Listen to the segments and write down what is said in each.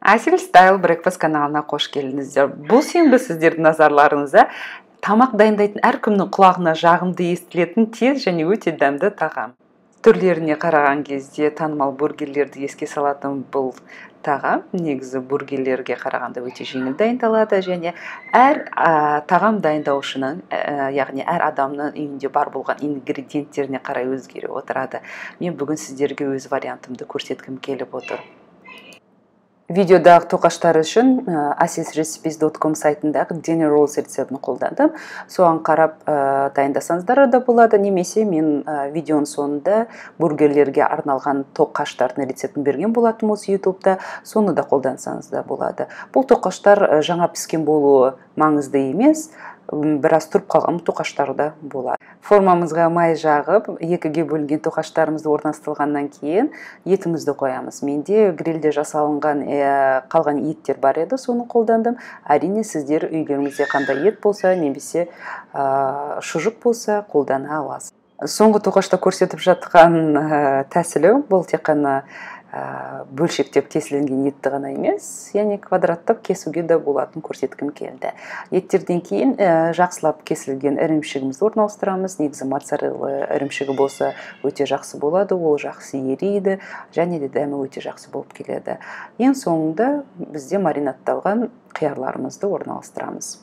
Әсел Style Breakfast каналына қош келдіңіздер. Бұл сенбі сіздердің назарларыңызда тамақ дайындайтын әркімнің құлағына жағымды естілетін тез және өте дәмді тағам. Түрлеріне қараған кезде танымал бургерлерді еске салатын бұл тағам негізі бургерлерге қарағанда өте жеңіл дайындалады және әр тағам дайындаушының, яғни әр адамның үйінде бар болған ингредиенттеріне қарай өзгере отырады. Мен бүгін сіздерге өз вариантымды көрсеткім келіп отыр. Видеодағы тоқаштар үшін asisrecipes.com сайтындағы dinner rolls рецептін қолдандым. Соған қарап дайындасаңыздар да болады, немесе мен видеоның соңында бургерлерге арналған тоқаштардың рецептін берген болатын осы YouTube'да, соны да қолдансаңыз да болады. Бұл тоқаштар жаңа піскен болуы маңызды емес, біраз тұрып қалған тоқаштар да болады. Формамызға май жағып, екіге бөлінген тоқаштарымызды орналастырғаннан кейін етімізді қоямыз. Менде грильде жасалынған қалған еттер бар еді, соны қолдандым. Әрине сіздер үйлеріңізде қандай ет болса, немесе шұжық болса қолдана аласыз. Соңғы тоқашта көрсетіп жатқан тәсілі бұл тек қана бөлшектеп кесілген етті ғана емес, яғни квадраттап кесуге де болатын көрсеткім келді. Еттерден кейін жақсылап кесілген ірімшігімізді орналастырамыз. Негізі моцарелла ірімшігі болса өте жақсы болады, ол жақсы ериді және де дәмі өте жақсы болып келеді. Ең соңында бізде маринадталған қиярларымызды орналастырамыз.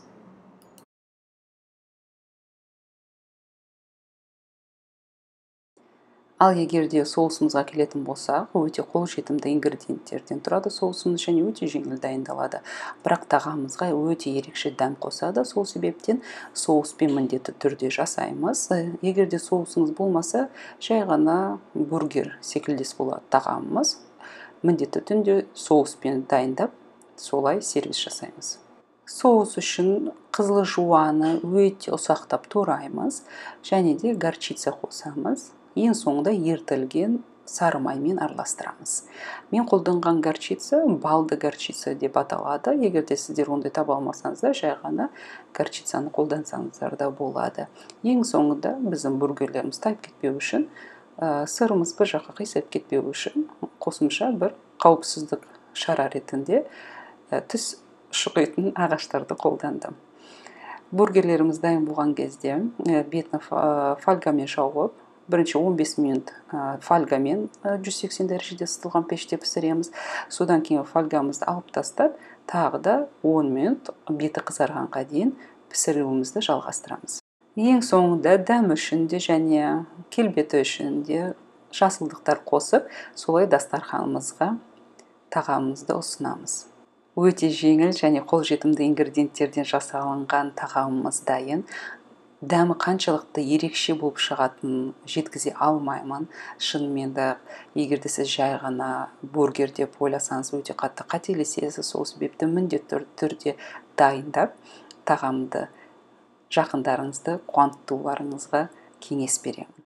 Ал егерде соусымызға келетін болсақ, өте қолжетімді ингредиенттерден тұрады соусымыз және өте жеңіл дайындалады. Бірақ тағамымызға өте ерекше дәм қосады, сол себептен соуспен міндетті түрде жасаймыз. Егерде соусыңыз болмаса, жай ғана бургер секілдес болады тағамымыз. Міндетті түрде соуспен дайындап, солай сервис жасаймыз. Соус үшін қызыл жуаны өте ұсақтап тураймыз және де горчица қосамыз. Ең соңында ертілген сары маймен араластырамыз. Мен қолданған горчица балды горчица деп аталады. Егерде сіздер ондай таба алмасаңыздар, жай ғана горчицаны қолдансаңыздар да болады. Ең соңында біздің бургерлеріміз тайып кетпеу үшін, сырымыз бір жаққа қисайып кетпеу үшін қосымша бір қауіпсіздік шара ретінде түс шұқитын ағаштарды қолдандым. Бургерлеріміз дайын болған кезде бетін фольгамен жауып, бірінші 15 минут фольгамен 180 дәрежеде ысытылған пеште пісіреміз. Содан кейін фольгамызды алып тастап, тағы да 10 минут беті қызарғанға дейін пісіруімізді жалғастырамыз. Ең соңында дәм үшін де және келбеті үшін де жасылдықтар қосып, солай дастарханымызға тағамымызды ұсынамыз. Өте жеңіл және қолжетімді ингредиенттерден жасалынған тағамымыз дайын. Дәмі қаншалықты ерекше болып шығатынын жеткізе алмаймын. Шынымен де, егерде сіз жай ғана бургер деп ойласаңыз өте қатты қателесесіз, сол себепті міндетті түрде дайындап, тағамды жақындарыңызды қуантуларыңызға кеңес беремін.